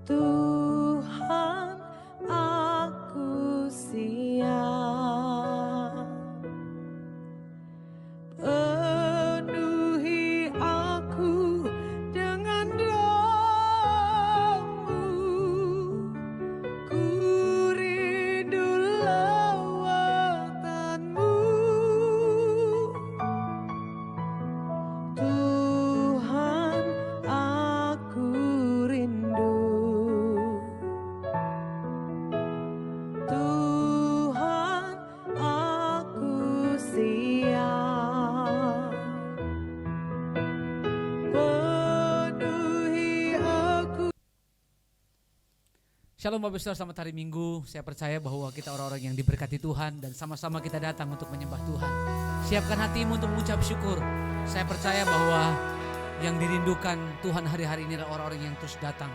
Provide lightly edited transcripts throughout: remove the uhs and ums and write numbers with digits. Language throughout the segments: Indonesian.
Tuhan, aku siap. Penuhi aku dengan roh-Mu, ku rindu lawatan-Mu. Tuhan, aku rindu. Tuhan, aku siap. Penuhi aku. Shalom Bapak Saudara, selamat hari Minggu. Saya percaya bahwa kita orang-orang yang diberkati Tuhan dan sama-sama kita datang untuk menyembah Tuhan. Siapkan hatimu untuk mengucap syukur. Saya percaya bahwa yang dirindukan Tuhan hari-hari ini adalah orang-orang yang terus datang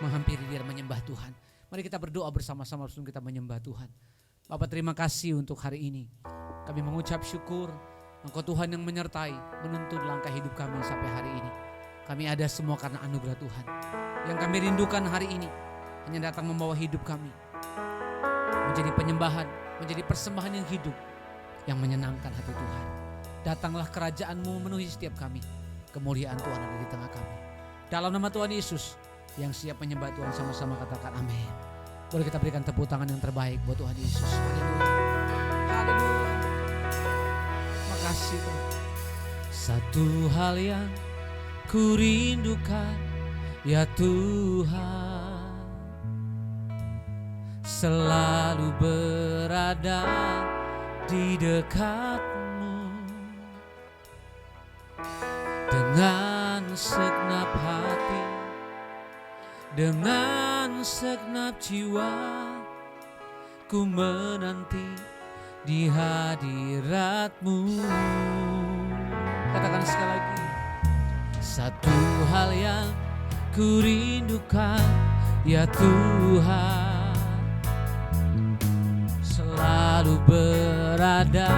menghampiri Dia dan menyembah Tuhan. Mari kita berdoa bersama-sama sebelum kita menyembah Tuhan. Bapak, terima kasih untuk hari ini. Kami mengucap syukur Engkau Tuhan yang menyertai, menuntun langkah hidup kami sampai hari ini. Kami ada semua karena anugerah Tuhan. Yang kami rindukan hari ini hanya datang membawa hidup kami menjadi penyembahan, menjadi persembahan yang hidup, yang menyenangkan hati Tuhan. Datanglah kerajaan-Mu memenuhi setiap kami. Kemuliaan Tuhan ada di tengah kami. Dalam nama Tuhan Yesus, yang siap menyembah Tuhan sama-sama katakan amin. Boleh kita berikan tepuk tangan yang terbaik buat Tuhan Yesus. Haleluya. Haleluya. Makasih Tuhan. Satu hal yang ku rindukan, ya Tuhan, selalu berada di dekat-Mu. Dengan segenap hati, dengan segenap jiwa, ku menanti di hadirat-Mu. Katakan sekali lagi. Satu hal yang ku rindukan, ya Tuhan, selalu berada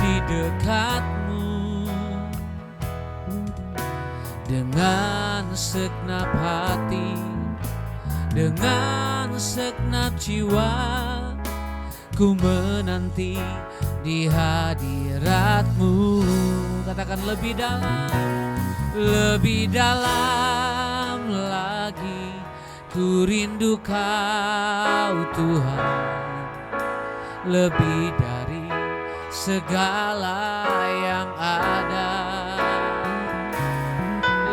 di dekat-Mu. Dengan segenap hati, dengan segenap jiwa, ku menanti di hadirat-Mu. Katakan lebih dalam lagi, ku rindu Kau Tuhan, lebih dari segala yang ada.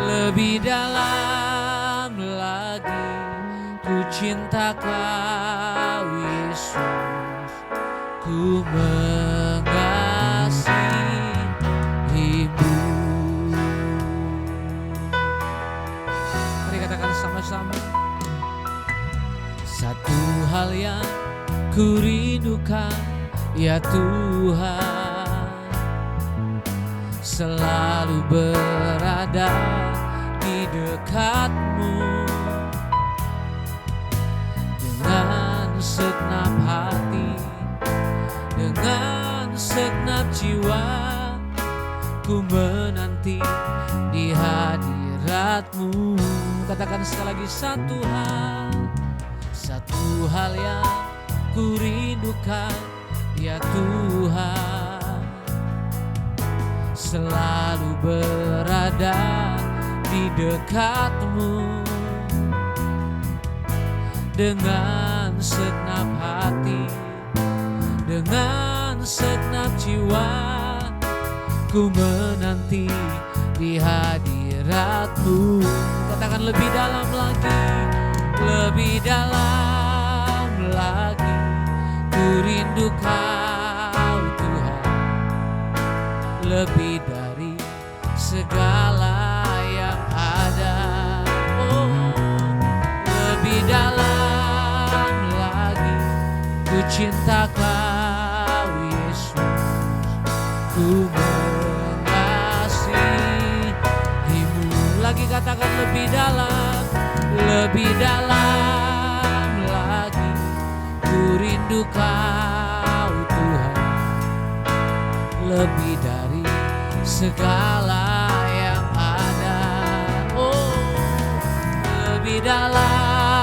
Lebih dalam lagi, ku cinta Kau Yesus, ku mengasihi-Mu. Mari katakan sama-sama. Satu hal yang ku rindukan, ya Tuhan, selalu berada di dekat-Mu. Dengan segenap hati, dengan segenap jiwa, ku menanti di hadirat-Mu. Katakan sekali lagi. Satu hal yang ku rindukan, ya Tuhan, selalu berada di dekat-Mu. Dengan segenap hati, dengan segenap jiwa, ku menanti di hadirat-Mu. Katakan lebih dalam lagi, lebih dalam lagi, ku rindu Kau Tuhan, lebih dari segala yang ada. Oh, lebih dalam lagi, ku cinta Kau Yesus, ku mengasihi-Mu. Lagi katakan lebih dalam lagi, ku rindu Kau Tuhan, lebih dari segala yang ada. Oh, lebih dalam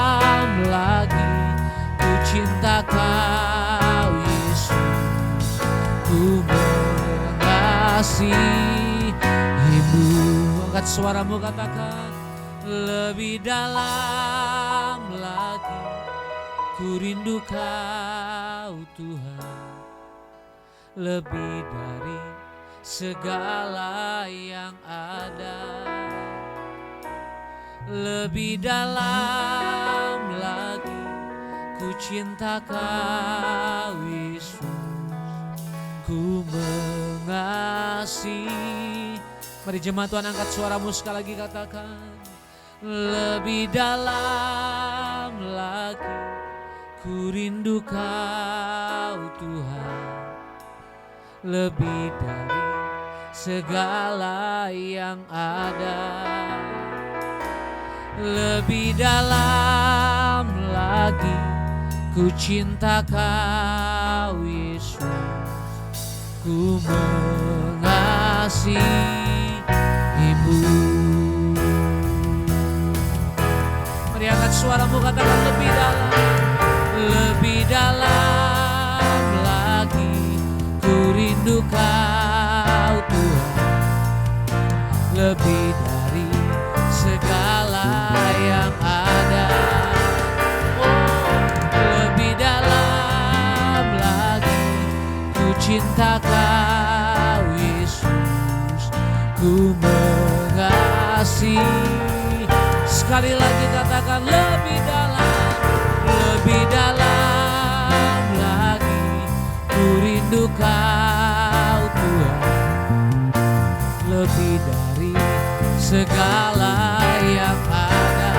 Kau Yesus, ku mengasihimu. Angkat suaramu, katakan, lebih dalam lagi ku rindu Kau Tuhan, lebih dari segala yang ada. Lebih dalam lagi ku cinta Kau Yesus, ku mengasihi. Mari jemaat Tuhan, angkat suaramu sekali lagi, katakan, lebih dalam lagi ku rindu Kau Tuhan, lebih dari segala yang ada. Lebih dalam lagi ku cinta Kau Yesus, ku mengasihimu. Mari angkat suaramu, katakan, lebih dalam lagi ku rindu Kau Tuhan, lebih dari segala yang ada. Oh, lebih dalam lagi ku cinta Kau Yesus, ku mengasihi. Sekali lagi katakan, lebih dalam lagi ku rindu Kau Tuhan, lebih dari segala yang ada.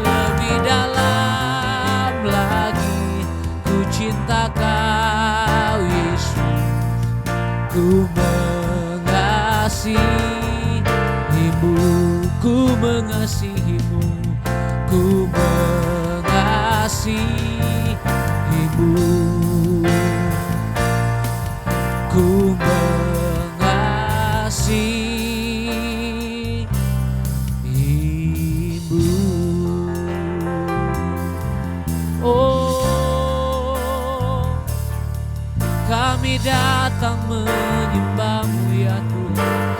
Lebih dalam lagi ku cinta Kau Yesus, ku mengasihimu, ku mengasihimu, ku mengasihimu, ku mengasihimu. Oh, kami datang menyembah-Mu ya Tuhan,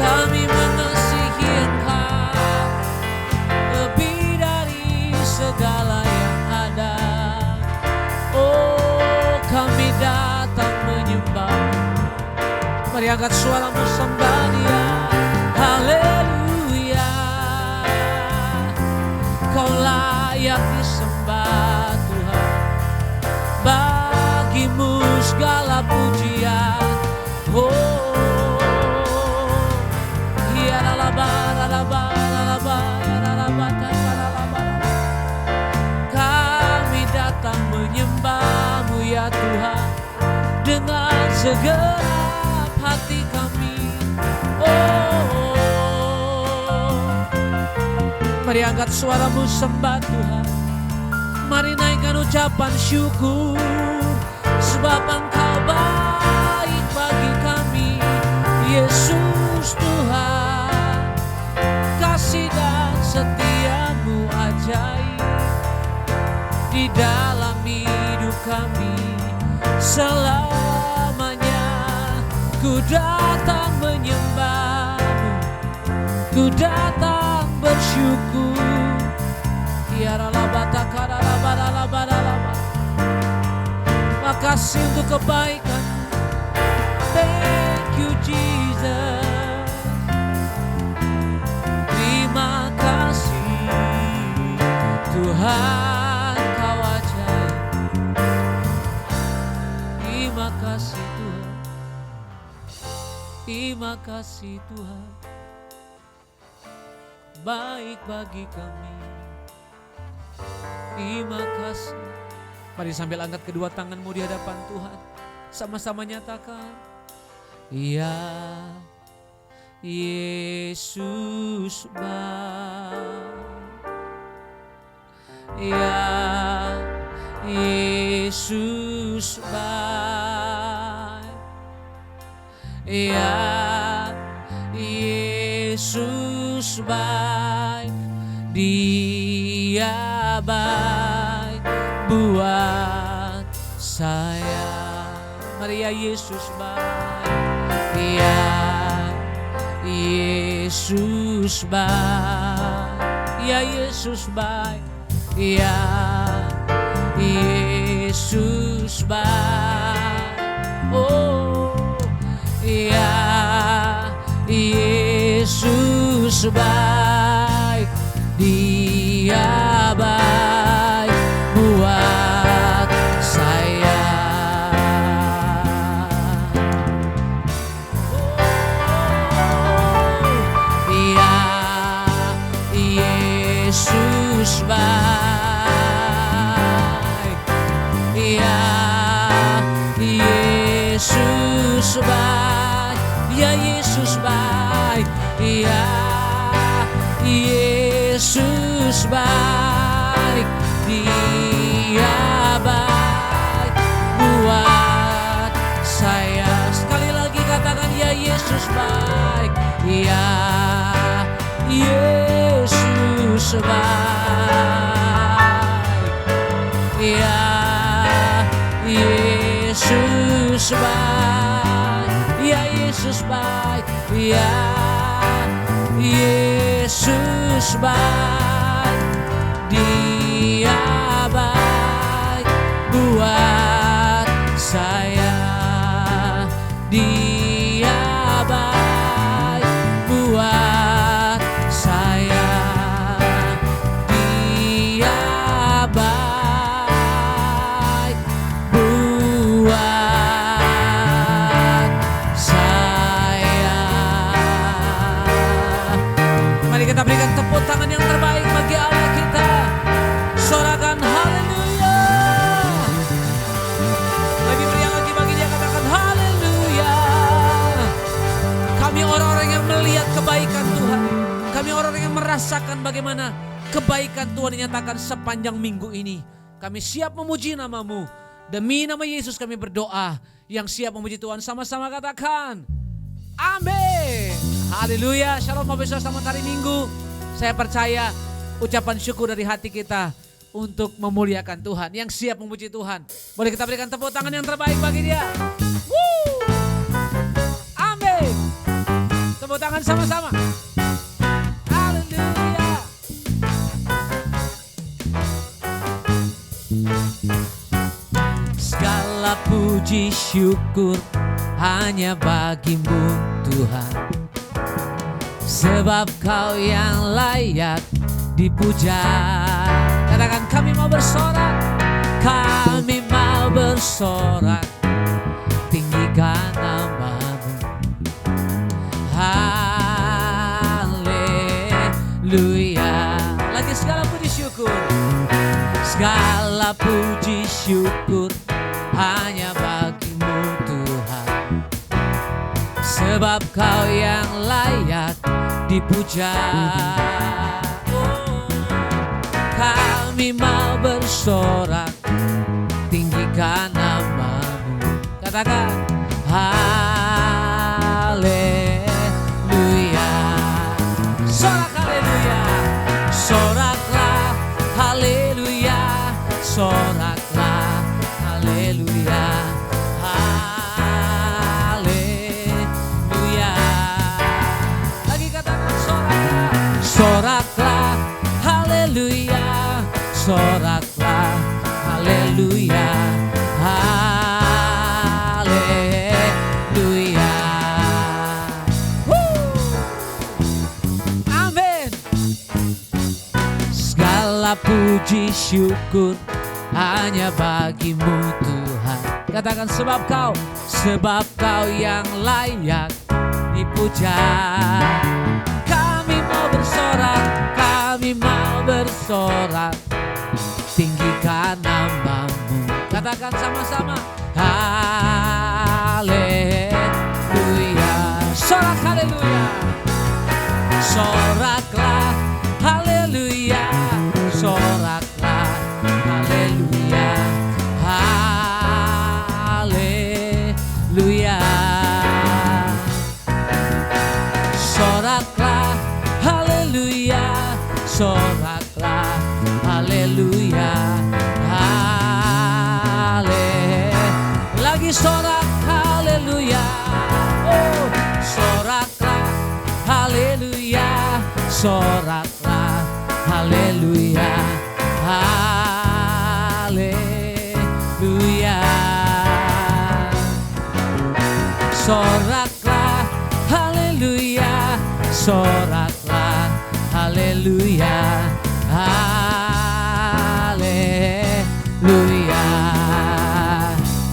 kami mengasihi Engkau lebih dari segala yang ada. Oh, kami datang menyembah-Mu. Mari angkat suaramu, sembah Dia. Haleluya, Kau layak disembah Tuhan, bagimu segala pujian. Oh, kami datang menyembah-Mu ya Tuhan dengan segenap hati kami. Oh, mari angkat suaramu, sembah Tuhan. Mari naikkan ucapan syukur, sebab Engkau baik bagi kami. Yesus Tuhan, kasih dan setia-Mu ajaib di dalam hidup kami selamanya. Ku datang menyembah-Mu, ku datang bersyukur. Makasih untuk kebaikan. Thank you Jesus. Terima kasih Tuhan, Kau ajaib. Terima kasih Tuhan, terima kasih Tuhan, baik bagi kami. Terima kasih. Mari sambil angkat kedua tanganmu di hadapan Tuhan, sama-sama nyatakan, ya Yesus baik, ya Yesus baik, ya Yesus baik. Dia Dia baik buat saya. Mari ya Yesus baik. Ya Yesus baik. Ya Yesus baik. Ya Yesus baik. Oh, ya Yesus baik. Dia baik buat saya. Oh, ya Yesus baik. Ya Yesus baik. Ya Yesus baik. Ya Yesus baik. Dia baik buat saya. Sekali lagi katakan ya Yesus baik. Ya Yesus baik. Ya Yesus baik. Ya Yesus baik. Ya Yesus baik. Dia baik buat saya. Dia baik buat saya. Dia baik buat saya. Mari kita berikan tepuk tangan yang terbaik bagi Allah kita. Sorakan haleluya. Lebih meriah lagi bagi dia, katakan haleluya. Kami orang-orang yang melihat kebaikan Tuhan. Kami orang-orang yang merasakan bagaimana kebaikan Tuhan dinyatakan sepanjang minggu ini. Kami siap memuji nama-Mu. Demi nama Yesus kami berdoa. Yang siap memuji Tuhan sama-sama katakan amin. Haleluya. Shalom Bapak Ibu selamat hari Minggu. Saya percaya ucapan syukur dari hati kita untuk memuliakan Tuhan. Yang siap memuji Tuhan. Boleh kita berikan tepuk tangan yang terbaik bagi dia. Woo! Amin. Tepuk tangan sama-sama. Haleluya. Segala puji syukur hanya bagi-Mu Tuhan. Sebab Kau yang layak dipuja. Katakan kami mau bersorak. Kami mau bersorak. Tinggikan nama-Mu. Haleluya. Lagi segala puji syukur. Segala puji syukur hanya bagi-Mu Tuhan. Sebab Kau yang layak dipuja. Oh, kami mau bersorak. Tinggikan nama-Mu. Katakan haleluya. Sorak haleluya. Soraklah haleluya. Soraklah haleluya. Haleluya. Lagi katakan soraklah. Soraklah haleluya. Soraklah haleluya. Haleluya. Amin. Segala puji syukur hanya bagi-Mu Tuhan. Katakan sebab Kau yang layak dipuja. Kami mau bersorak. Tinggikan nama-Mu. Katakan sama-sama haleluya. Sorak haleluya. Soraklah haleluya. Soraklah haleluya. Haleluya. Soraklah haleluya. Soraklah haleluya, lagi sorak haleluya, oh soraklah haleluya, soraklah haleluya, haleluya, soraklah haleluya, soraklah haleluya, haleluya,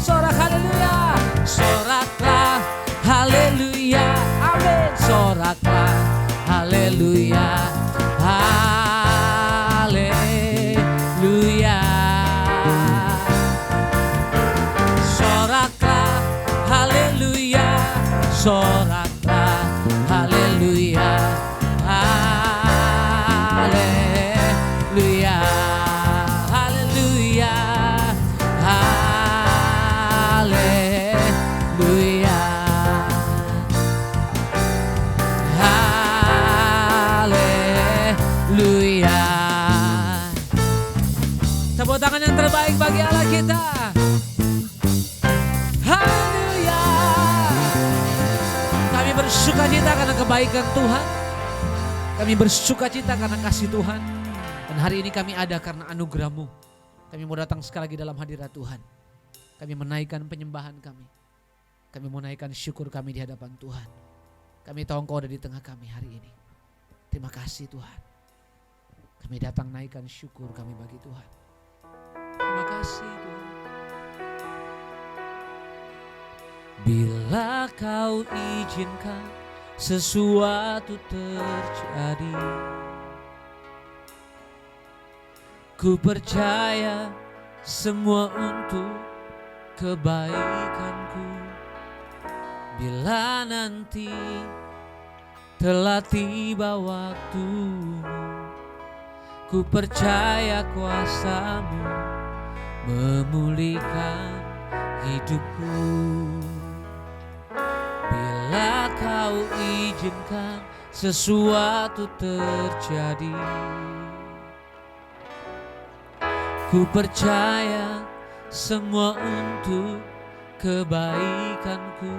sorak haleluya, soraklah haleluya, amin, soraklah haleluya, haleluya, soraklah haleluya, soraklah haleluya, haleluya, haleluya, haleluya, haleluya. Tepuk tangan yang terbaik bagi Allah kita. Haleluya. Kami bersukacita karena kebaikan Tuhan. Kami bersukacita karena kasih Tuhan. Dan hari ini kami ada karena anugerah-Mu. Kami mau datang sekali lagi dalam hadirat Tuhan. Kami menaikkan penyembahan kami. Kami menaikkan syukur kami di hadapan Tuhan. Kami tahu Engkau ada di tengah kami hari ini. Terima kasih Tuhan. Kami datang naikkan syukur kami bagi Tuhan. Terima kasih Tuhan. Bila Kau izinkan sesuatu terjadi, ku percaya semua untuk kebaikanku. Bila nanti telah tiba waktumu, ku percaya kuasa-Mu memulihkan hidupku. Bila Kau izinkan sesuatu terjadi, ku percaya semua untuk kebaikanku.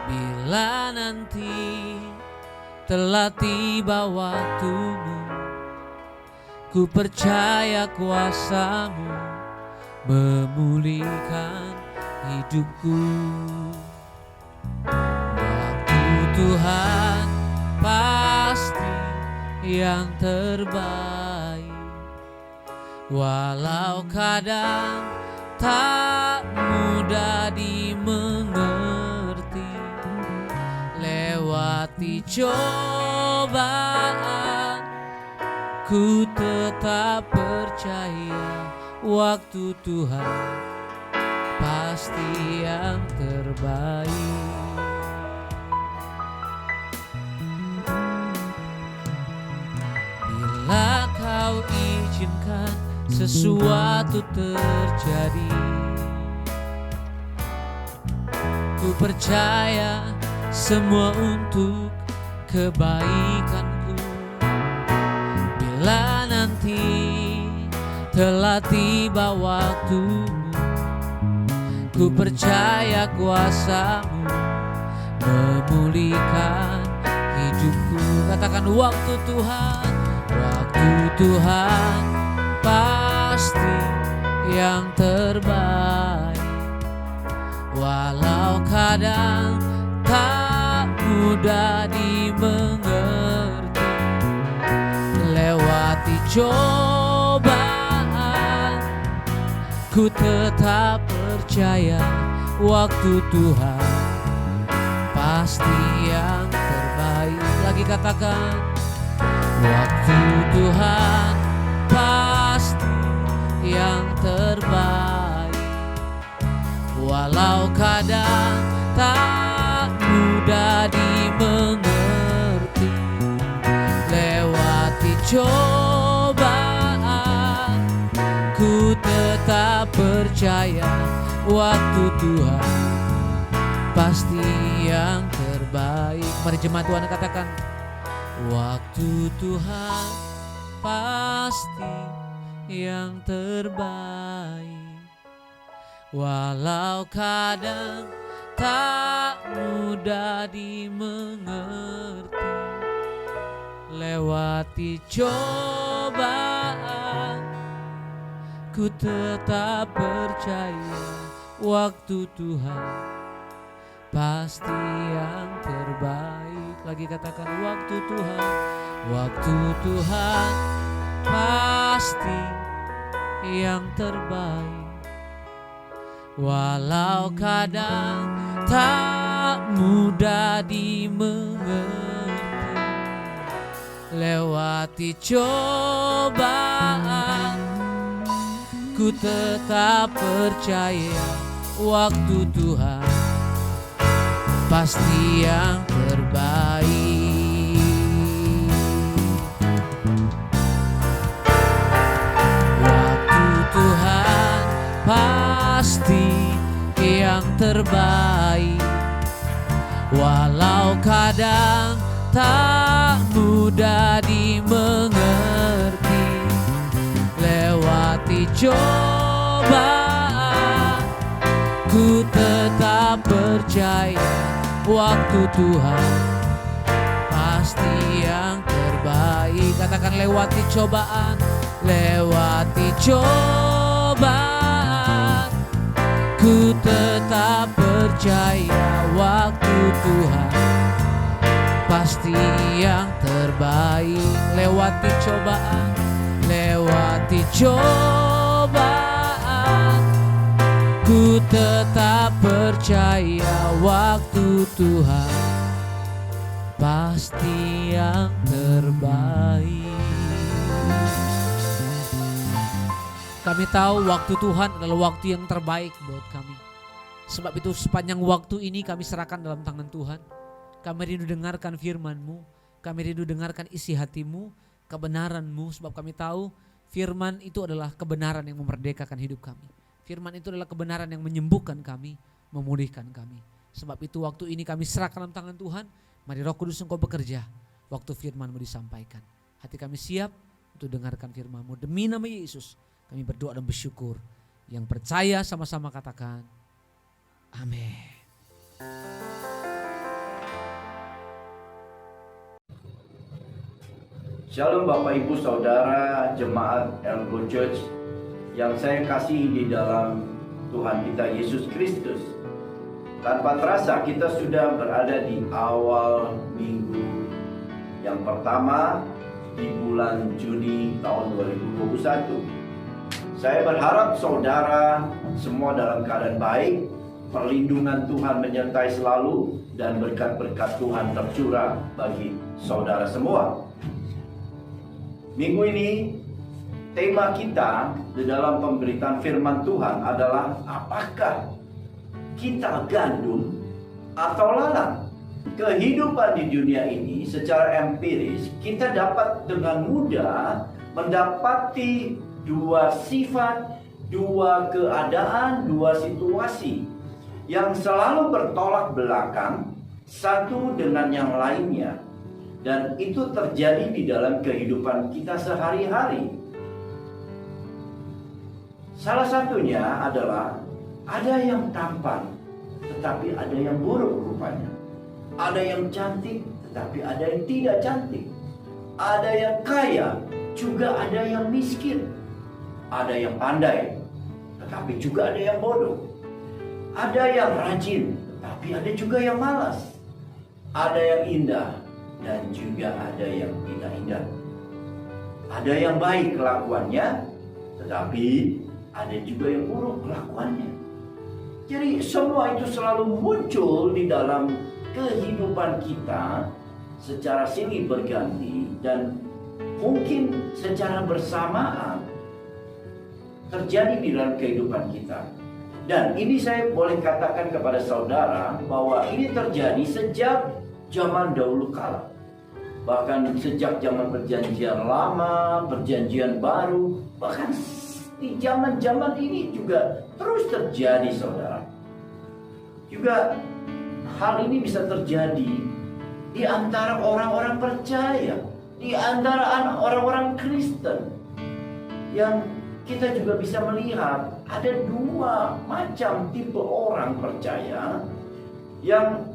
Bila nanti telah tiba waktumu, ku percaya kuasa-Mu memulihkan hidupku. Waktu Tuhan pasti yang terbaik, walau kadang tak mudah dimengerti. Lewati cobaan, ku tetap percaya waktu Tuhan pasti yang terbaik. Bila Kau izinkan sesuatu terjadi, ku percaya semua untuk kebaikanku. Bila nanti telah tiba waktumu, ku percaya kuasa-Mu memulihkan hidupku. Katakan waktu Tuhan, waktu Tuhan pasti yang terbaik, walau kadang tak mudah dimengerti. Lewati cobaan, ku tetap percaya waktu Tuhan pasti yang terbaik. Lagi katakan, waktu Tuhan pasti yang terbaik, walau kadang tak mudah dimengerti. Lewati cobaan, ku tetap percaya waktu Tuhan pasti yang terbaik. Mari jemaat Tuhan katakan, waktu Tuhan pasti yang terbaik. Walau kadang tak mudah dimengerti, lewati cobaan, ku tetap percaya waktu Tuhan pasti yang terbaik. Lagi katakan waktu Tuhan pasti yang terbaik. Walau kadang tak mudah dimengerti, lewati cobaan, ku tetap percaya waktu Tuhan pasti yang terbaik. Waktu Tuhan pasti yang terbaik. Walau kadang tak mudah dimengerti, lewati cobaan, ku tetap percaya waktu Tuhan pasti yang terbaik. Katakan lewati cobaan, ku tetap percaya waktu Tuhan pasti yang terbaik. Lewati cobaan, ku tetap percaya waktu Tuhan pasti yang terbaik. Kami tahu waktu Tuhan adalah waktu yang terbaik buat kami. Sebab itu sepanjang waktu ini kami serahkan dalam tangan Tuhan. Kami rindu dengarkan firman-Mu, kami rindu dengarkan isi hati-Mu, kebenaran-Mu. Sebab kami tahu firman itu adalah kebenaran yang memerdekakan hidup kami. Firman itu adalah kebenaran yang menyembuhkan kami, memulihkan kami. Sebab itu waktu ini kami serahkan dalam tangan Tuhan. Mari Roh Kudus Engkau bekerja waktu firman-Mu disampaikan. Hati kami siap untuk dengarkan firman-Mu. Demi nama Yesus kami berdoa dan bersyukur. Yang percaya sama-sama katakan amin. Shalom Bapak Ibu Saudara Jemaat Elgo Church yang saya kasihi di dalam Tuhan kita Yesus Kristus. Tanpa terasa kita sudah berada di awal minggu yang pertama di bulan Juni tahun 2021. Saya berharap saudara semua dalam keadaan baik, perlindungan Tuhan menyertai selalu, dan berkat-berkat Tuhan tercurah bagi saudara semua. Minggu ini tema kita di dalam pemberitaan firman Tuhan adalah apakah kita gandum atau lalang? Kehidupan di dunia ini secara empiris kita dapat dengan mudah mendapati dua sifat, dua keadaan, dua situasi yang selalu bertolak belakang satu dengan yang lainnya. Dan itu terjadi di dalam kehidupan kita sehari-hari. Salah satunya adalah ada yang tampan, tetapi ada yang buruk rupanya. Ada yang cantik, tetapi ada yang tidak cantik. Ada yang kaya, juga ada yang miskin. Ada yang pandai, tetapi juga ada yang bodoh. Ada yang rajin, tetapi ada juga yang malas. Ada yang indah, dan juga ada yang tidak indah. Ada yang baik kelakuannya, tetapi ada juga yang buruk kelakuannya. Jadi semua itu selalu muncul di dalam kehidupan kita secara silih berganti dan mungkin secara bersamaan terjadi di dalam kehidupan kita. Dan ini saya boleh katakan kepada saudara bahwa ini terjadi sejak zaman dahulu kala. Bahkan sejak zaman perjanjian lama, perjanjian baru, bahkan di zaman-zaman ini juga terus terjadi saudara. Juga hal ini bisa terjadi di antara orang-orang percaya, di antara orang-orang Kristen. yang kita juga bisa melihat ada dua macam tipe orang percaya yang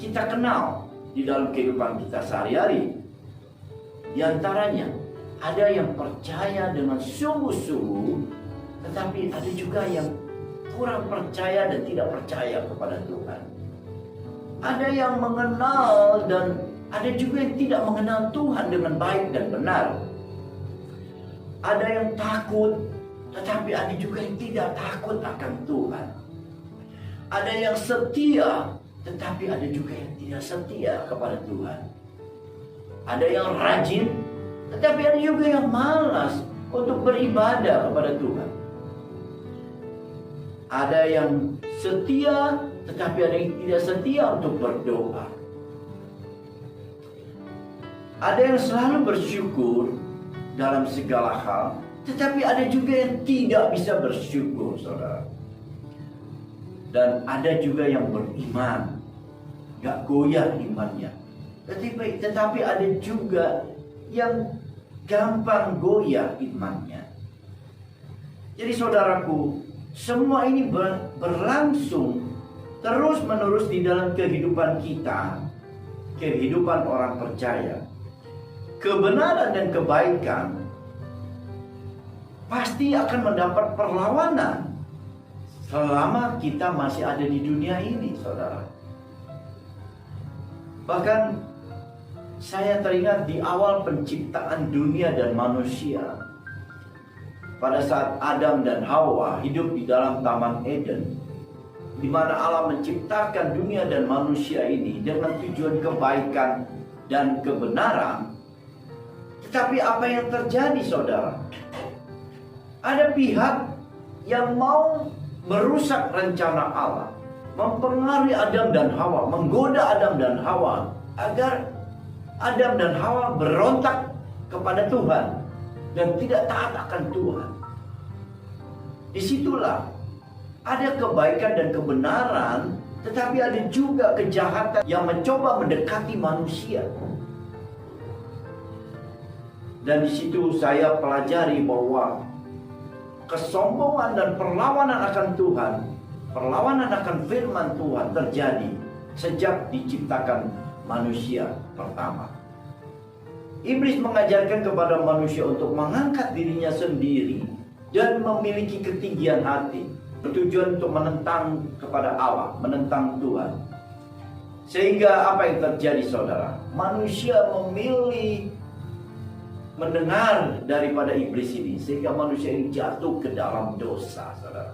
kita kenal di dalam kehidupan kita sehari-hari. Di antaranya ada yang percaya dengan sungguh-sungguh, tetapi ada juga yang kurang percaya dan tidak percaya kepada Tuhan. Ada yang mengenal dan ada juga yang tidak mengenal Tuhan dengan baik dan benar. Ada yang takut, tetapi ada juga yang tidak takut akan Tuhan. Ada yang setia, tetapi ada juga yang tidak setia kepada Tuhan. Ada yang rajin, tetapi ada juga yang malas untuk beribadah kepada Tuhan. Ada yang setia, tetapi ada yang tidak setia untuk berdoa. Ada yang selalu bersyukur dalam segala hal, tetapi ada juga yang tidak bisa bersyukur, saudara. Dan ada juga yang beriman, gak goyah imannya. Tetapi ada juga yang gampang goyah imannya. Jadi saudaraku, semua ini berlangsung terus-menerus di dalam kehidupan kita, kehidupan orang percaya. Kebenaran dan kebaikan pasti akan mendapat perlawanan selama kita masih ada di dunia ini, saudara. Bahkan saya teringat di awal penciptaan dunia dan manusia, pada saat Adam dan Hawa hidup di dalam Taman Eden, di mana Allah menciptakan dunia dan manusia ini dengan tujuan kebaikan dan kebenaran. Tetapi apa yang terjadi, saudara? Ada pihak yang mau merusak rencana Allah, mempengaruhi Adam dan Hawa, menggoda Adam dan Hawa agar Adam dan Hawa berontak kepada Tuhan dan tidak taat akan Tuhan. Disitulah ada kebaikan dan kebenaran, tetapi ada juga kejahatan yang mencoba mendekati manusia. Dan di situ saya pelajari bahwa kesombongan dan perlawanan akan Tuhan, perlawanan akan firman Tuhan terjadi sejak diciptakan manusia pertama. Iblis mengajarkan kepada manusia untuk mengangkat dirinya sendiri dan memiliki ketinggian hati, bertujuan untuk menentang kepada Allah, menentang Tuhan. Sehingga apa yang terjadi, saudara? Manusia memilih mendengar daripada iblis ini, sehingga manusia ini jatuh ke dalam dosa, saudara.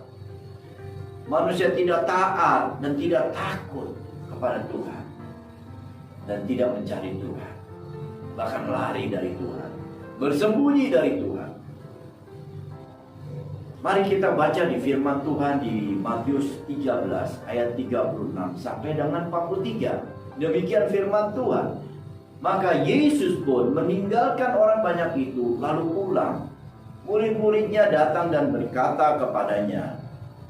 Manusia tidak taat dan tidak takut kepada Tuhan, dan tidak mencari Tuhan, bahkan lari dari Tuhan, bersembunyi dari Tuhan. Mari kita baca di firman Tuhan di Matius 13 ayat 36 sampai dengan 43. Demikian firman Tuhan. Maka Yesus pun meninggalkan orang banyak itu, lalu pulang. Murid-muridnya datang dan berkata kepadanya,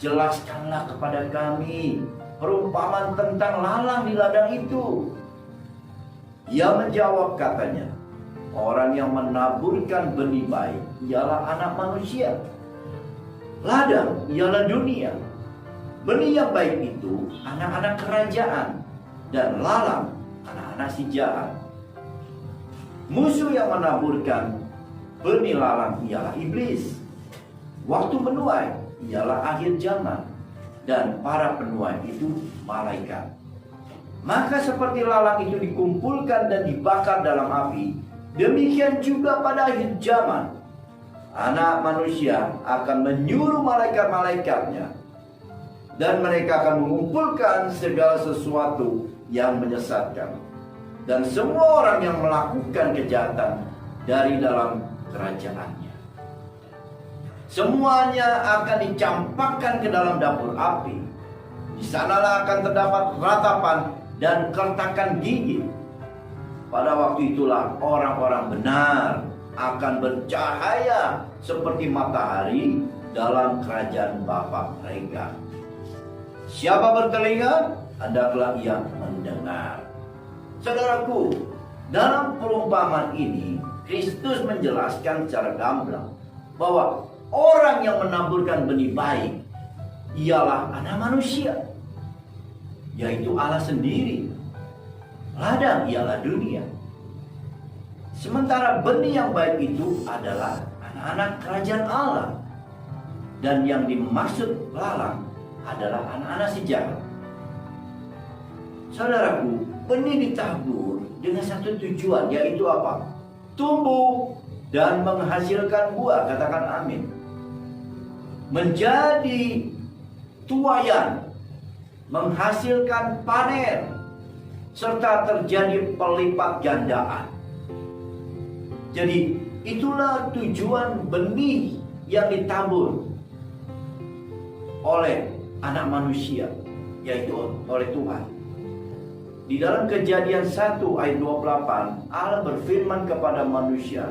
"Jelaskanlah kepada kami perumpamaan tentang lalang di ladang itu." Ia menjawab katanya, "Orang yang menaburkan benih baik ialah anak manusia. Ladang ialah dunia. Benih yang baik itu anak-anak kerajaan, dan lalang anak-anak si jahat. Musuh yang menaburkan benih lalang ialah iblis. Waktu menuai ialah akhir zaman, dan para penuai itu malaikat. Maka seperti lalang itu dikumpulkan dan dibakar dalam api, demikian juga pada akhir zaman Anak manusia akan menyuruh malaikat-malaikatnya, dan mereka akan mengumpulkan segala sesuatu yang menyesatkan dan semua orang yang melakukan kejahatan dari dalam kerajaannya. Semuanya akan dicampakkan ke dalam dapur api. Di sanalah akan terdapat ratapan dan kertakan gigi. Pada waktu itulah orang-orang benar akan bercahaya seperti matahari dalam kerajaan Bapa mereka. Siapa bertelinga, hendaklah ia mendengar. Saudaraku, Dalam perumpamaan ini, Kristus menjelaskan secara gamblang bahwa orang yang menaburkan benih baik ialah anak manusia, yaitu Allah sendiri. Ladang ialah dunia. Sementara benih yang baik itu adalah anak-anak kerajaan Allah. Dan yang dimaksud lalang adalah anak-anak si jahat. Saudaraku, benih ditabur dengan satu tujuan, yaitu apa? Tumbuh dan menghasilkan buah. Katakan amin. Menjadi tuayan, menghasilkan panen, serta terjadi pelipat gandaan. Jadi itulah tujuan benih yang ditabur oleh anak manusia, yaitu oleh Tuhan. Di dalam Kejadian 1 ayat 28, Allah berfirman kepada manusia,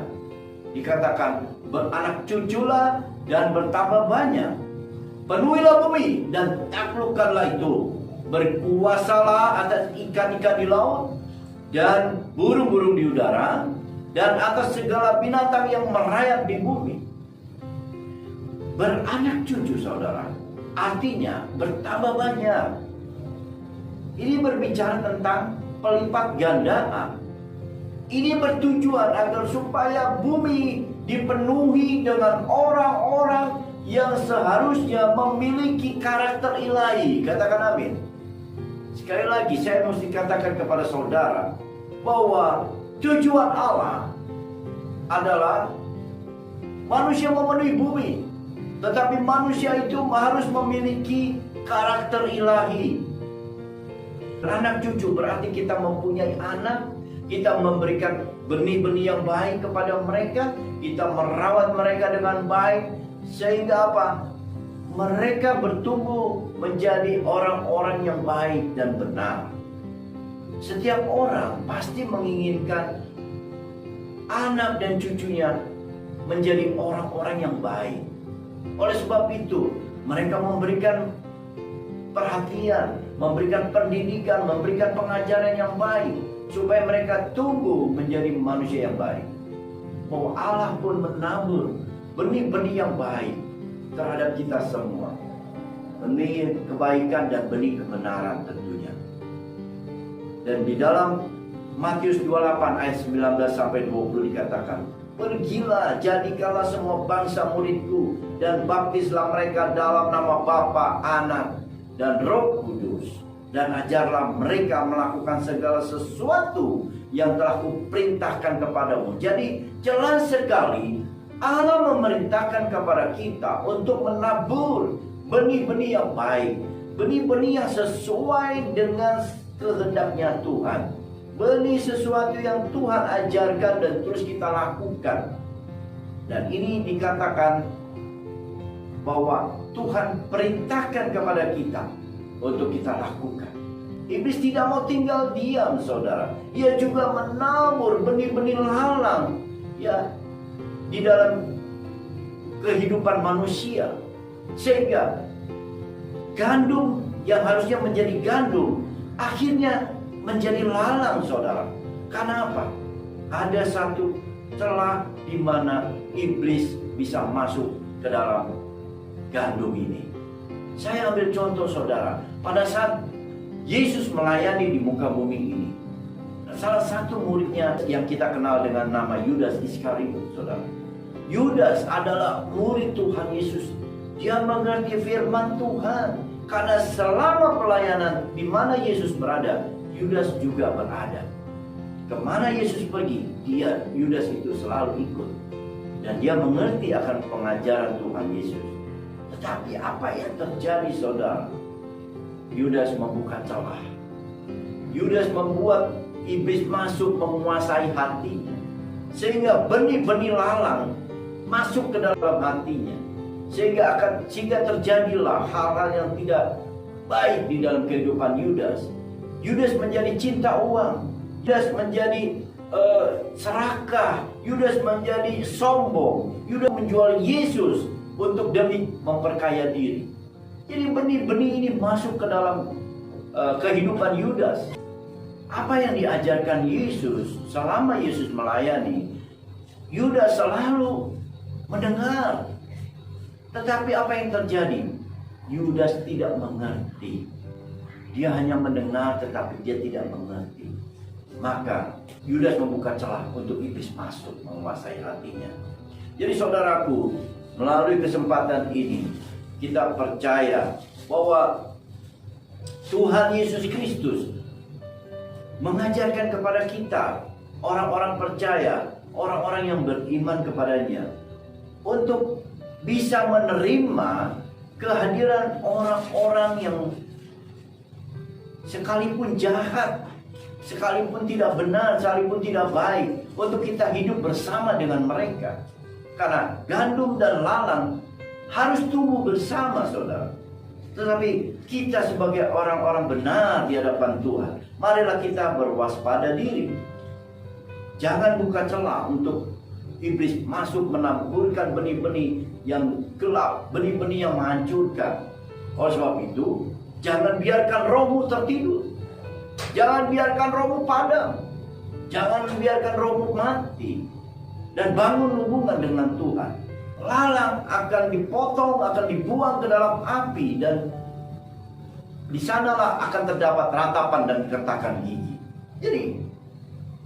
dikatakan, beranak cuculah dan bertambah banyak, penuhilah bumi dan taklukkanlah itu, berkuasalah atas ikan-ikan di laut dan burung-burung di udara, dan atas segala binatang yang merayap di bumi. Beranak cucu, saudara, artinya bertambah banyak. Ini berbicara tentang pelipat gandaan. Ini bertujuan agar supaya bumi dipenuhi dengan orang-orang yang seharusnya memiliki karakter ilahi. Katakan amin. Sekali lagi saya mesti katakan kepada saudara bahwa tujuan Allah adalah manusia memenuhi bumi. Tetapi manusia itu harus memiliki karakter ilahi. Anak cucu berarti kita mempunyai anak, kita memberikan benih-benih yang baik kepada mereka, kita merawat mereka dengan baik, sehingga apa? Mereka bertumbuh menjadi orang-orang yang baik dan benar. Setiap orang pasti menginginkan anak dan cucunya menjadi orang-orang yang baik. Oleh sebab itu, mereka memberikan perhatian, memberikan pendidikan, memberikan pengajaran yang baik, supaya mereka tumbuh menjadi manusia yang baik. Bahwa Allah pun menabur benih-benih yang baik terhadap kita semua. Benih kebaikan dan benih kebenaran tentunya. Dan di dalam Matius 28 ayat 19 sampai 20 dikatakan, pergilah, jadikanlah semua bangsa muridku, dan baptislah mereka dalam nama Bapa, Anak, dan Roh Kudus, dan ajarlah mereka melakukan segala sesuatu yang telah kuperintahkan kepadamu. Jadi jelas sekali Allah memerintahkan kepada kita untuk menabur benih-benih yang baik, benih-benih yang sesuai dengan kehendaknya Tuhan, benih sesuatu yang Tuhan ajarkan dan terus kita lakukan. Dan ini dikatakan bahwa Tuhan perintahkan kepada kita untuk kita lakukan. Iblis tidak mau tinggal diam, saudara. Ia juga menabur benih-benih lalang, ya, di dalam kehidupan manusia, sehingga gandum yang harusnya menjadi gandum akhirnya menjadi lalang, saudara. Karena apa? Ada satu celah di mana iblis bisa masuk ke dalam gandum ini. Saya ambil contoh, saudara. Pada saat Yesus melayani di muka bumi ini, salah satu muridnya yang kita kenal dengan nama Yudas Iskariot, saudara. Yudas adalah murid Tuhan Yesus. Dia mengerti firman Tuhan. Karena selama pelayanan di mana Yesus berada, Yudas juga berada. Kemana Yesus pergi, Yudas itu selalu ikut. Dan dia mengerti akan pengajaran Tuhan Yesus. Tetapi apa yang terjadi, saudara? Yudas membuka celah. Yudas membuat iblis masuk menguasai hatinya, sehingga benih-benih lalang masuk ke dalam hatinya, sehingga terjadilah hal-hal yang tidak baik di dalam kehidupan Yudas. Yudas menjadi cinta uang, Yudas menjadi serakah, Yudas menjadi sombong, Yudas menjual Yesus untuk demi memperkaya diri. Jadi benih-benih ini masuk ke dalam kehidupan Yudas. Apa yang diajarkan Yesus selama Yesus melayani, Yudas selalu mendengar. Tetapi apa yang terjadi? Yudas tidak mengerti. Dia hanya mendengar tetapi dia tidak mengerti. Maka Yudas membuka celah untuk iblis masuk menguasai hatinya. Jadi saudaraku, melalui kesempatan ini kita percaya bahwa Tuhan Yesus Kristus mengajarkan kepada kita, orang-orang percaya, orang-orang yang beriman kepadanya, untuk bisa menerima kehadiran orang-orang yang sekalipun jahat, sekalipun tidak benar, sekalipun tidak baik, untuk kita hidup bersama dengan mereka. Karena gandum dan lalang harus tumbuh bersama, saudara. Tetapi kita sebagai orang-orang benar di hadapan Tuhan, marilah kita berwaspada diri. Jangan buka celah untuk iblis masuk menaburkan benih-benih yang gelap, benih-benih yang menghancurkan. Oleh sebab itu, jangan biarkan rohmu tertidur. Jangan biarkan rohmu padam. Jangan biarkan rohmu mati. Dan bangun hubungan dengan Tuhan. Lalang akan dipotong, akan dibuang ke dalam api, dan di sanalah akan terdapat ratapan dan kertakan gigi. Jadi,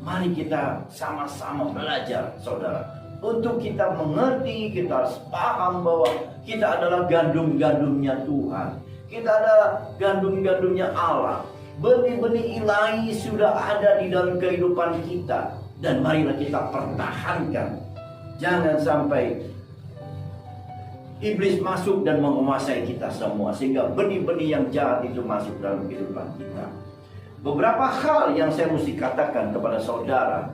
mari kita sama-sama belajar, saudara, untuk kita mengerti, kita harus paham bahwa kita adalah gandum-gandumnya Tuhan. Kita adalah gandum-gandumnya Allah. Benih-benih ilahi sudah ada di dalam kehidupan kita, dan marilah kita pertahankan. Jangan sampai iblis masuk dan menguasai kita semua, sehingga benih-benih yang jahat itu masuk dalam kehidupan kita. Beberapa hal yang saya mesti katakan kepada saudara,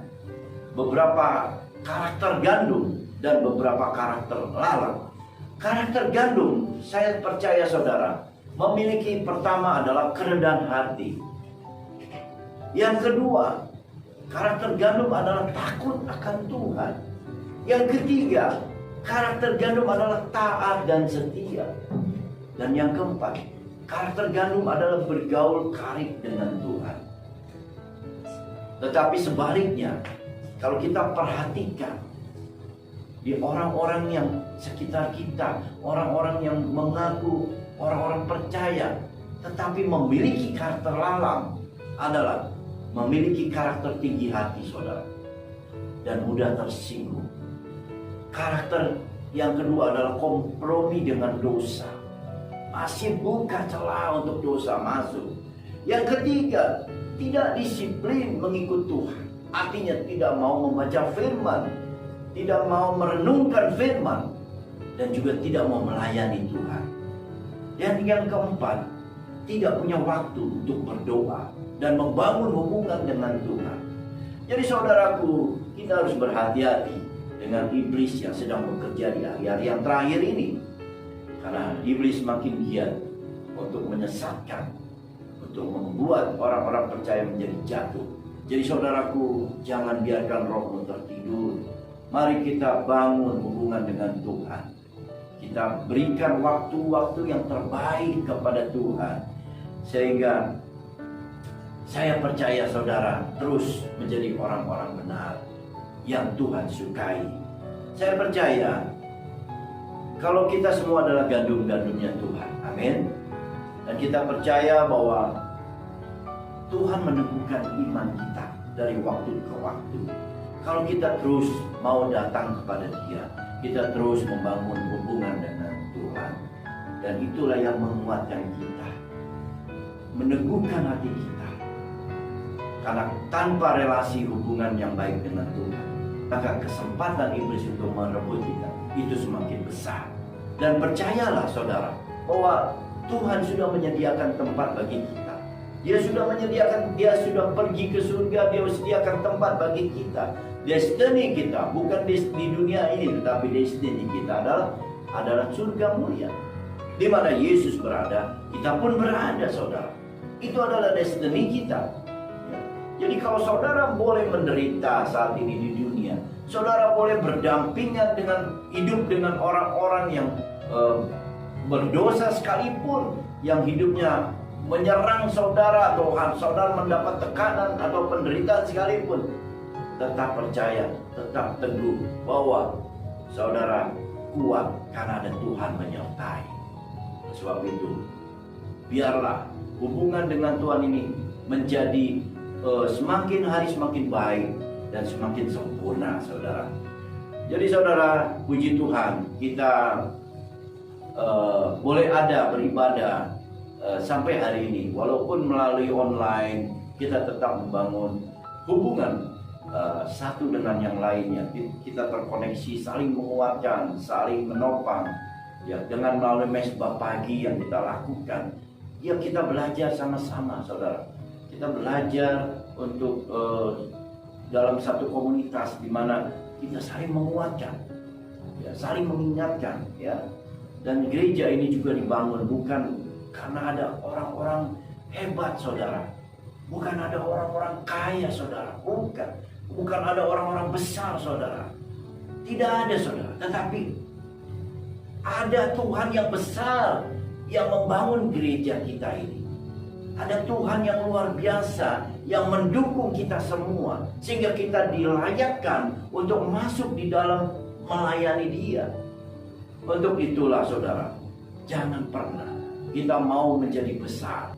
beberapa karakter gandum dan beberapa karakter lalang. Karakter gandum, saya percaya saudara, memiliki pertama adalah kerendahan hati. Yang kedua, karakter gandum adalah takut akan Tuhan. Yang ketiga, karakter gandum adalah taat dan setia. Dan yang keempat, karakter gandum adalah bergaul karib dengan Tuhan. Tetapi sebaliknya, kalau kita perhatikan di orang-orang yang sekitar kita, orang-orang yang mengaku orang-orang percaya, tetapi memiliki karakter lalang, adalah memiliki karakter tinggi hati, saudara, dan mudah tersinggung. Karakter yang kedua adalah kompromi dengan dosa, masih buka celah untuk dosa masuk. Yang ketiga, tidak disiplin mengikut Tuhan, artinya tidak mau membaca firman, tidak mau merenungkan firman, dan juga tidak mau melayani Tuhan. Dan yang keempat, tidak punya waktu untuk berdoa dan membangun hubungan dengan Tuhan. Jadi saudaraku, kita harus berhati-hati dengan iblis yang sedang bekerja di hari-hari yang terakhir ini. Karena iblis makin giat untuk menyesatkan, untuk membuat orang-orang percaya menjadi jatuh. Jadi saudaraku, jangan biarkan rohmu tertidur. Mari kita bangun hubungan dengan Tuhan. Kita berikan waktu-waktu yang terbaik kepada Tuhan. Sehingga saya percaya saudara terus menjadi orang-orang benar yang Tuhan sukai. Saya percaya kalau kita semua adalah gandum-gandumnya Tuhan. Amin. Dan kita percaya bahwa Tuhan meneguhkan iman kita dari waktu ke waktu. Kalau kita terus mau datang kepada Dia, kita terus membangun hubungan dengan Tuhan. Dan itulah yang menguatkan kita, meneguhkan hati kita. Karena tanpa relasi hubungan yang baik dengan Tuhan, maka kesempatan iblis untuk merebut kita itu semakin besar. Dan percayalah saudara, bahwa Tuhan sudah menyediakan tempat bagi kita. Dia sudah pergi ke surga, Dia sediakan tempat bagi kita. Destiny kita bukan di dunia ini, tetapi destiny kita adalah surga mulia. Di mana Yesus berada, kita pun berada, saudara. Itu adalah destiny kita. Jadi kalau saudara boleh menderita saat ini di dunia, saudara boleh berdampingan dengan hidup dengan orang-orang yang berdosa sekalipun, yang hidupnya menyerang saudara atau saudara mendapat tekanan atau penderitaan sekalipun, tetap percaya, tetap teguh bahwa saudara kuat karena ada Tuhan menyertai. Sebab itu, biarlah hubungan dengan Tuhan ini menjadi semakin hari semakin baik dan semakin sempurna, saudara. Jadi saudara, puji Tuhan, kita boleh ada beribadah sampai hari ini. Walaupun melalui online, kita tetap membangun hubungan satu dengan yang lainnya. Kita terkoneksi, saling menguatkan, saling menopang. Ya, dengan melalui mesbah pagi yang kita lakukan, ya kita belajar sama-sama, saudara. Kita belajar untuk dalam satu komunitas di mana kita saling menguatkan, ya, saling mengingatkan, ya. Dan gereja ini juga dibangun bukan karena ada orang-orang hebat, saudara. Bukan ada orang-orang kaya, saudara. Bukan ada orang-orang besar, saudara. Tidak ada, saudara. Tetapi ada Tuhan yang besar yang membangun gereja kita ini. Ada Tuhan yang luar biasa yang mendukung kita semua, sehingga kita dilayakkan untuk masuk di dalam melayani Dia. Untuk itulah saudara, jangan pernah kita mau menjadi besar.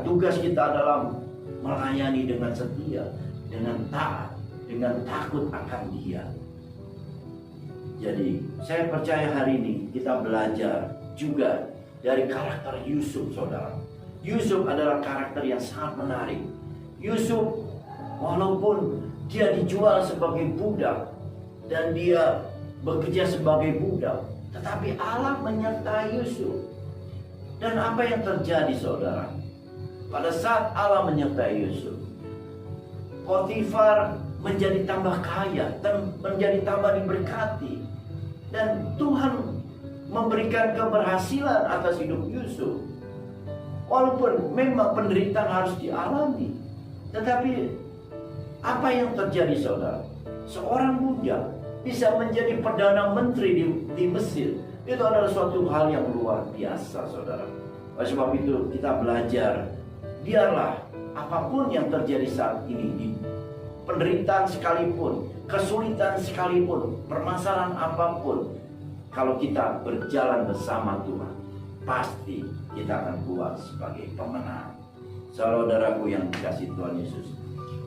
Tugas kita adalah melayani dengan setia, dengan taat, dengan takut akan Dia. Jadi saya percaya hari ini kita belajar juga dari karakter Yusuf, saudara. Yusuf adalah karakter yang sangat menarik. Yusuf walaupun dia dijual sebagai budak dan dia bekerja sebagai budak, tetapi Allah menyertai Yusuf. Dan apa yang terjadi, saudara? Pada saat Allah menyertai Yusuf, Potifar menjadi tambah kaya dan menjadi tambah diberkati. Dan Tuhan memberikan keberhasilan atas hidup Yusuf. Walaupun memang penderitaan harus dialami, tetapi apa yang terjadi, saudara? Seorang budak bisa menjadi perdana menteri di Mesir. Itu adalah suatu hal yang luar biasa, saudara. Oleh sebab itu kita belajar, biarlah apapun yang terjadi saat ini, penderitaan sekalipun, kesulitan sekalipun, permasalahan apapun, kalau kita berjalan bersama Tuhan, pasti kita akan keluar sebagai pemenang. Saudaraku yang dikasihi Tuhan Yesus,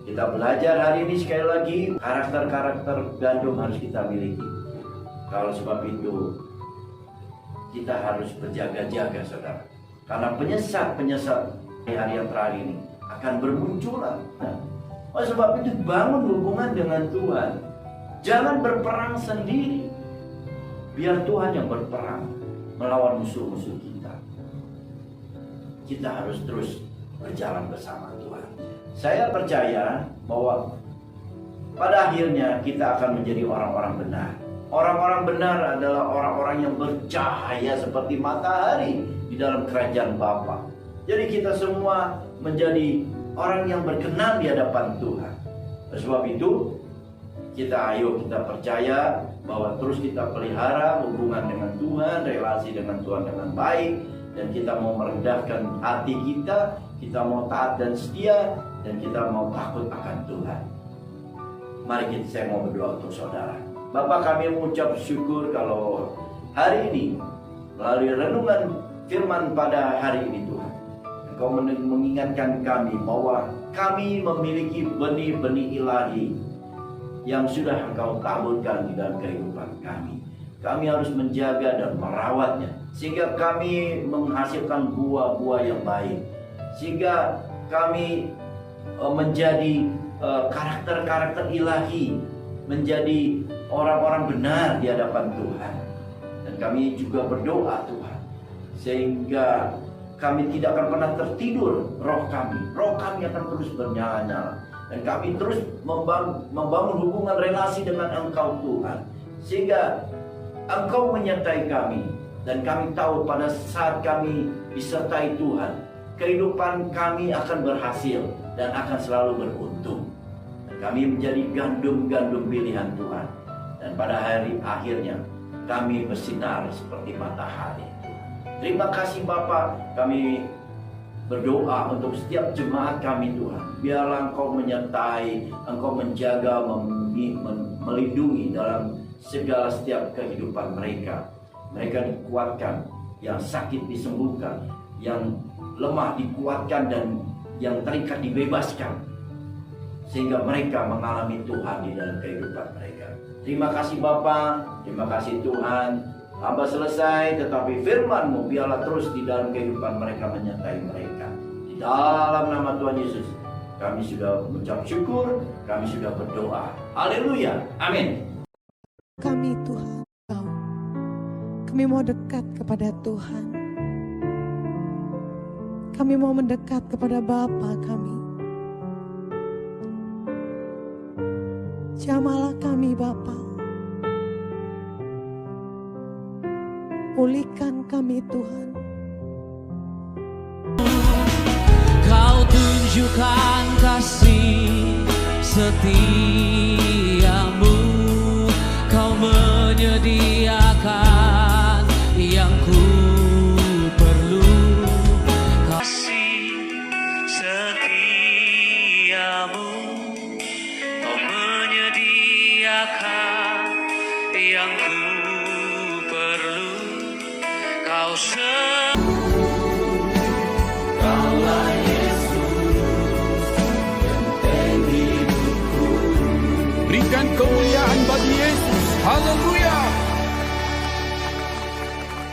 kita belajar hari ini sekali lagi, karakter-karakter gandum harus kita miliki. Kalau sebab itu kita harus berjaga-jaga, saudara. Karena penyesat-penyesat di hari yang terakhir ini akan bermunculan. Oleh sebab itu bangun hubungan dengan Tuhan. Jangan berperang sendiri. Biar Tuhan yang berperang melawan musuh-musuh kita. Kita harus terus berjalan bersama Tuhan. Saya percaya bahwa pada akhirnya kita akan menjadi orang-orang benar. Orang-orang benar adalah orang-orang yang bercahaya seperti matahari di dalam kerajaan Bapa. Jadi kita semua menjadi orang yang berkenan di hadapan Tuhan. Oleh sebab itu, kita percaya bahwa terus kita pelihara hubungan dengan Tuhan, relasi dengan Tuhan dengan baik, dan kita mau merendahkan hati kita mau taat dan setia, dan kita mau takut akan Tuhan. Mari saya mau berdoa untuk saudara. Bapa, kami mengucap syukur kalau hari ini melalui renungan firman pada hari ini, Tuhan, Engkau mengingatkan kami bahwa kami memiliki benih-benih ilahi yang sudah Engkau taburkan di dalam kehidupan kami. Kami harus menjaga dan merawatnya sehingga kami menghasilkan buah-buah yang baik, sehingga kami menjadi karakter-karakter ilahi, menjadi orang-orang benar di hadapan Tuhan. Dan kami juga berdoa, Tuhan, sehingga kami tidak akan pernah tertidur roh kami akan terus bernyala-nyala, dan kami terus membangun hubungan relasi dengan Engkau, Tuhan, sehingga Engkau menyertai kami. Dan kami tahu pada saat kami disertai Tuhan, kehidupan kami akan berhasil dan akan selalu beruntung. Dan kami menjadi gandum-gandum pilihan Tuhan. Dan pada hari akhirnya kami bersinar seperti matahari. Terima kasih Bapa, kami berdoa untuk setiap jemaat kami Tuhan. Biarlah Engkau menyertai, Engkau menjaga, melindungi dalam segala setiap kehidupan mereka. Mereka dikuatkan, yang sakit disembuhkan, yang lemah dikuatkan, dan yang terikat dibebaskan. Sehingga mereka mengalami Tuhan di dalam kehidupan mereka. Terima kasih Bapa, terima kasih Tuhan. Hamba selesai, tetapi firman-Mu biarlah terus di dalam kehidupan mereka menyertai mereka. Di dalam nama Tuhan Yesus, kami sudah mengucap syukur, kami sudah berdoa. Haleluya, amin. Kami Tuhan, kami mau dekat kepada Tuhan. Kami mau mendekat kepada Bapa kami. Jamalah kami Bapa. Pulihkan kami Tuhan. Kau tunjukkan kasih setiamu, Kau menyediakan yang ku perlu. Kasih setiamu, Kau menyediakan yang ku perlu. Kau